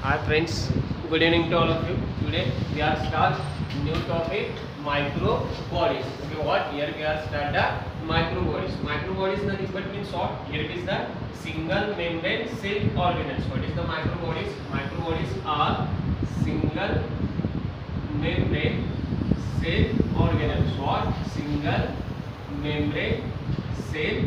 Hi friends, good evening to all of you. Today we are start new topic micro bodies. Okay, what here we are start the micro bodies. Micro bodies nothing but means short. Here it is the single membrane cell organelles. What is the micro bodies? Micro bodies are single membrane cell organelles. What? Single membrane cell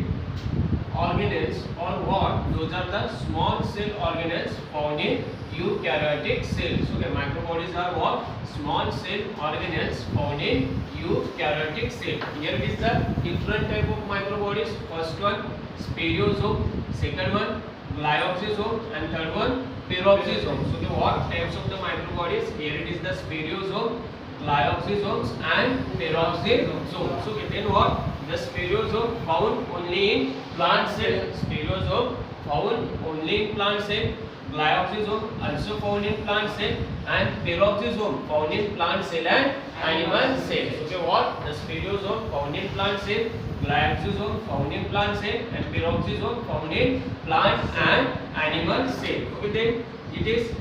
organelles or what? Those are the small cell organelles found in eukaryotic cells. Okay, microbodies are what? Small cell organelles found in eukaryotic cell. Here is the different type of microbodies. First one speleosome, second one glyoxysome, and third one peroxisome. So, okay, what types of the microbodies? Here it is the speleosome, glyoxysomes, and peroxisomes. So, okay, then what? The speleosome found only in plant cell. Speleosome found only in plant cell. Glyoxysome also found in plant cell, and peroxisome found in plant cell and animal cell. Okay, what? The speleosome found in plant cell, glyoxysome found in plant cell, and peroxisome found in plant and animal cell. Okay, then it is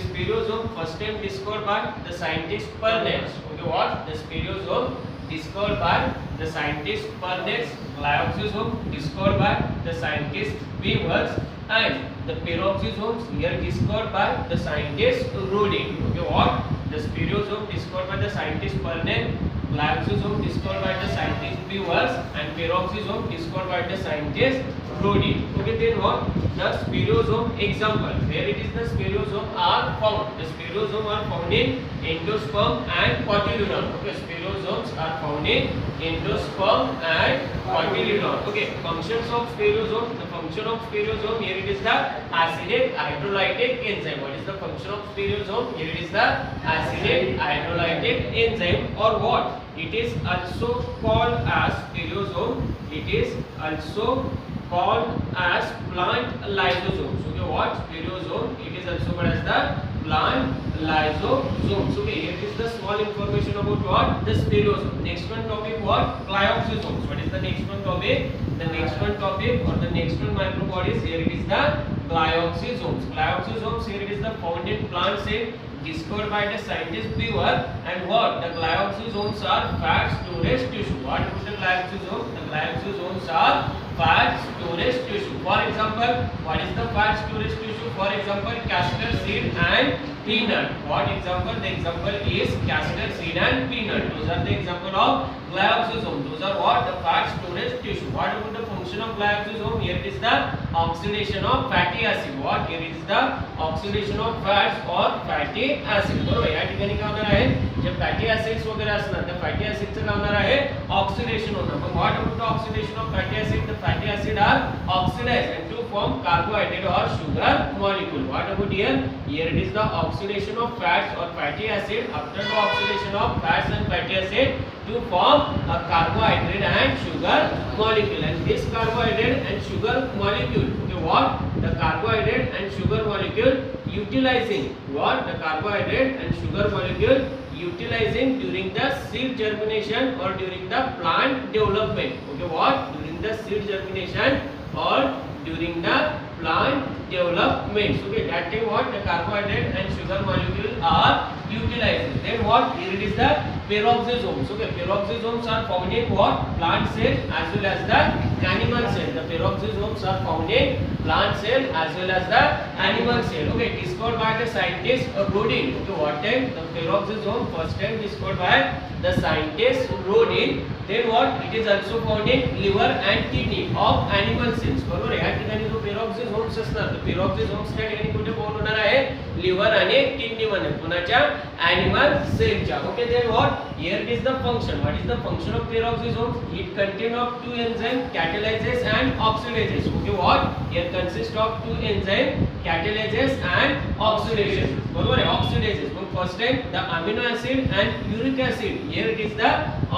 speleosome first time discovered by the scientist Pernetz. Okay, what? The speleosome discovered by the scientist Pernetz, glyoxysome discovered by the scientist Weavers, and the peroxisomes here discovered by the scientist Rodin. Okay, what? The speleosome discovered by the scientist Pernetz, glyoxysome discovered by the scientist Weavers, and peroxisome discovered by the scientist Rodin. Okay, then what? The speleosome example. Where it is the speleosome are found. The speleosome are found in endosperm and cotyledon. Okay, speleosomes are found in endosperm and cotyledon. Okay, functions of speleosome. The function of speleosome, here it is the acid hydrolytic enzyme. What is the function of speleosome? Here it is the acid hydrolytic enzyme, or what? It is also called as speleosome. It is also called as plant lysosomes. Okay, what? Speleosome. It is also called as the plant lysosomes. Okay, here is the small information about what? The speleosome. Next one topic what? Glyoxysomes. What is the next one topic? The next one topic or the next one microbodies. Here it is the glyoxysomes. Glyoxysomes, here it is the found in plant cell discovered by the scientist Weaver, and what? The glyoxysomes are fat storage tissue. What is the glyoxysomes? The glyoxysomes are fat storage tissue. For example, what is the fat storage tissue? For example, castor seed and peanut. What example? The example is castor seed and peanut. Those are the example of glyoxysome. Those are what? The fat storage tissue. What about the function of glyoxysome? Here it is the oxidation of fatty acid. What? Here is the oxidation of fats or fatty acid. बरोबर. या ठिकाणी काय होणार आहे? जे fatty acids वगैरे असणार त्या fatty ऍसिडचं काय होणार आहे? ऑक्सिडेशन होणार. मग what about the oxidation of fatty acid? The fatty acid are oxidised and to form carbohydrate or sugar molecule. What about here? Here it is the oxidation of fats or fatty acid. After the oxidation of fats and fatty acid to form a carbohydrate and sugar molecule, and this carbohydrate and sugar molecule, okay, what? The carbohydrate and sugar molecule utilizing what? The carbohydrate and sugar molecule utilizing during the seed germination or during the plant development. Okay, what? During the seed germination or during the plant development. Okay, that time what? The carbohydrate and sugar molecule are utilized. Then what? Here it is the peroxisomes. Okay, peroxisomes are found in what? Plant cell as well as the animal cell. The peroxisomes are found in plant cell as well as the animal cell. Okay, discovered by the scientist Rodin. Okay, what time? The peroxisome first time discovered by the scientist Rodin. Then what? It is also found in liver and kidney of animal cells. बरोबर. या ठिकाणी जो peroxisomes असणार, तर peroxisomes त्या ठिकाणी कुठे found होणार आहे? लिव्हर आणि किडनी मध्ये. कुणाच्या? animal cellच्या. Okay, then what? Here it is the function. What is the function of peroxisomes? It contains of two enzymes, catalyses and oxidases. Okay, what? Here consists of two enzymes, catalyses and oxidation. बरोबर आहे. Oxidases. Mug first time the amino acid and uric acid. Here it is the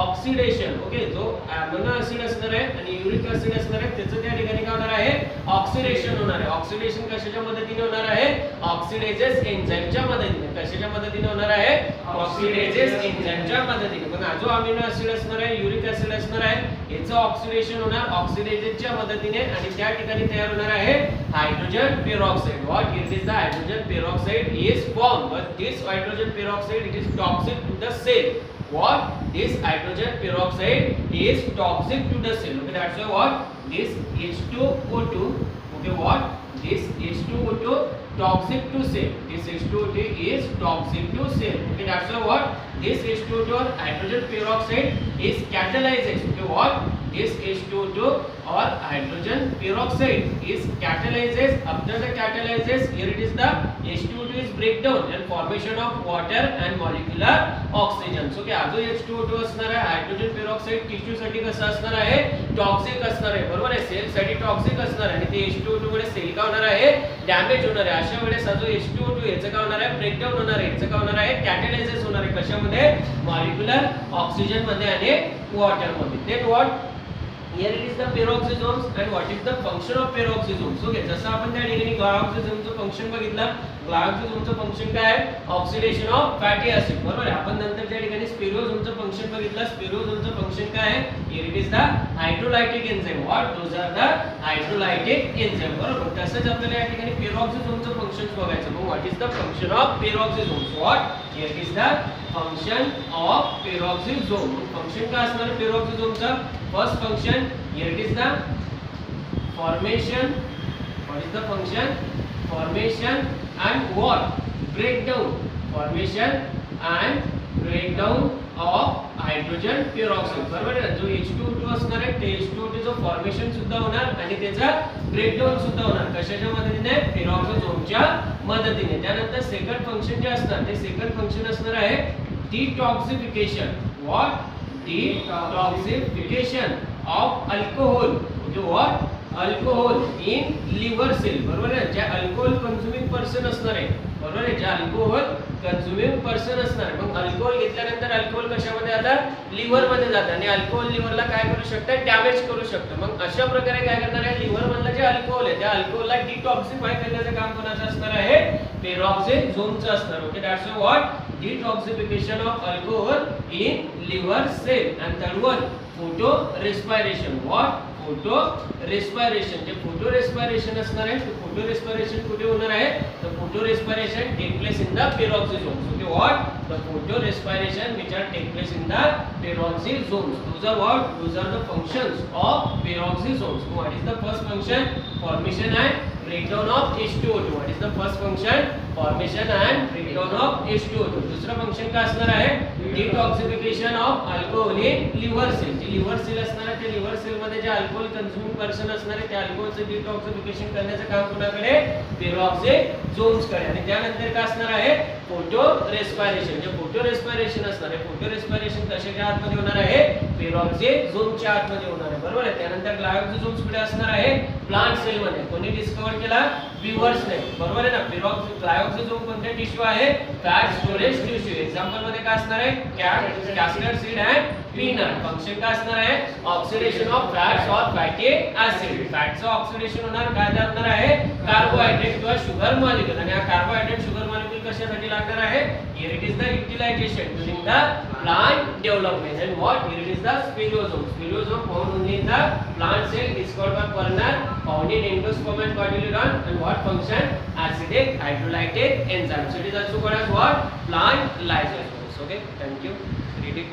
oxidation. Okay, जो amino acid असणार आहे आणि uric acid असणार आहे त्याचं त्या ठिकाणी काय होणार आहे? ऑक्सिडेशन होणार आहे. ऑक्सिडेशन कशाच्या मदतीने होणार आहे? ऑक्सिडेजेस एन्झाइमच्या मदतीने. कशाच्या मदतीने होणार आहे ऑक्सिडेजेस एन्झाइमच्या मदतीने. पण हा जो अमिनो ऍसिड असणार आहे युरिक ऍसिड असणार आहे याचं ऑक्सिडेशन होणार ऑक्सिडेजेसच्या मदतीने आणि त्या ठिकाणी तयार होणार आहे hydrogen peroxide. What here is the hydrogen peroxide is form but this hydrogen peroxide it is toxic to the cell. What this hydrogen peroxide is toxic to the cell. Okay, that's why what this H2O2. Okay, what this H2O2 toxic to cell. This H2O2 is toxic to cell. Okay, that's why what this H2O2 or hydrogen peroxide is catalyzes. Okay, what this H2O2 or hydrogen peroxide is catalyzes. After the catalyzes, here it is the H2O2 is breakdown and formation of water and molecular oxygen. So क्या जो H2O2 असणार आहे hydrogen peroxide tissue साठी कसं असणार आहे toxic असणार आहे बरोबर आहे सेल साठी टॉक्सिक असणार आहे आणि ते H2O2 मुळे सेल का होणार आहे डॅमेज होणार आहे. अशा वेळेस हा जो H2O2 याचं काय होणार आहे ब्रेकडाऊन होणार आहे याचं काय होणार आहे कॅटॅलायसिस होणार आहे कशामध्ये मॉलिक्युलर ऑक्सिजन मध्ये आणि वॉटर मध्ये. Then what here it is the peroxisomes and what is the function of peroxisomes. Okay, जसं आपण त्या ठिकाणी ग्लायकोजेनचं फंक्शन बघितलं ग्लायकोजेनचं फंक्शन काय आहे ऑक्सिडेशन ऑफ फॅटी ऍसिड बरोबर आहे. आपण नंतर त्या ठिकाणी स्पिरुलोझोमचं फंक्शन बघितलं स्पिरुलोझोमचं फंक्शन काय आहे here it is the hydrolytic enzyme. what those are the hydrolytic enzyme बरोबर. तसंच आपल्याला या ठिकाणी peroxisomeचं फंक्शन बघायचं. मग what is the function of peroxisomes. what here is the function of peroxisome. Function काय असणार आहे peroxisomeचं first function here it is the formation. what is the function formation and what breakdown formation and breakdown of hydrogen peroxide बरोबर आहे. जो H2O2 असणार आहे ते H2O2 चं फॉर्मेशन सुद्धा होणार आणि त्याचा ब्रेकडाऊन सुद्धा होणार कशाच्या मदतीने पेरॉक्सिसोमच्या मदतीने. त्यानंतर सेकंड फंक्शन जे असणार ते सेकंड फंक्शन असणार आहे detoxification. What detoxification of alcohol. Okay, what alcohol in liver cell बरोबर आहे. जे अल्कोहोल कन्झ्युमिंग पर्सन असणार आहे बरोबर आहे जे अल्कोहोल कन्झ्युमिंग पर्सन असणार आहे. मग अल्कोहोल घेतल्यानंतर अल्कोहोल कशामध्ये जातात लिव्हर मध्ये जातं आणि अल्कोहोल लिव्हरला काय करू शकतं डॅमेज करू शकतं. मग अशा प्रकारे काय करणार आहे लिव्हर मधलं जे अल्कोहोल आहे त्या अल्कोहोलला डिटॉक्सिफाय करण्याचं काम कोणाचं असणार आहे पेरॉक्सिसोमचं असणार. Okay that's what detoxification of alcohol in liver cell. and third one photo respiration. what photo respiration. J photo respiration असणार आहे तो photo respiration कुठे होणार आहे तर photo respiration take place in the peroxisomes. okay what the photo respiration which are take place in the peroxisomes. those are what those are the functions of peroxisomes. so what is the first function formation and breakdown of H2O2. what is the first function formation and breakdown of H2O2. दुसरा function काय असणार आहे detoxification of alcohol in liver cell. जी liver cell असणार आहे त्या liver cell मध्ये जे alcohol consuming person असणार आहे त्या अल्कोहोलचं डिटॉक्सिफिकेशन करण्याचं काम कोणाकडे पेरॉक्सिसोम्स कडे. आणि त्यानंतर काय असणार आहे फोटो रेस्पिरेशन. जे फोटो रेस्पिरेशन असणार आहे फोटो रेस्पिरेशन कशाच्या आतमध्ये होणार आहे पेरॉक्सिसोमच्या आतमध्ये होणार आहे बरोबर आहे. त्यानंतर ग्लायकोजेन्स कुठे असणार आहे प्लांट सेल मध्ये. कोणी डिस्कवर केला विवर्सने बरोबर आहे ना. ग्लायकोजेन कोणते टिश्यू आहे फॅट स्टोरेज टिश्यू. एक्झाम्पल मध्ये काय असणार आहे castor seed and peanut. Function काय असणार आहे ऑक्सिडेशन ऑफ फॅट्स और फॅटी ऍसिड. फॅटचं ऑक्सिडेशन होणार काय होणार आहे कार्बोहायड्रेट किंवा शुगर मॉलिक्यूल आणि हा कार्बोहायड्रेट शुगर मॉलिक्यूल कशासाठी लागणार आहे here it is the utilization during the plant development. and what here it is the spirosome. spirosome found only in the plant cell discovered by Werner found in endosperm and cotyledon. and what function acidic hydrolytic enzyme. so it is also called as what plant lysosomes. okay thank you read it.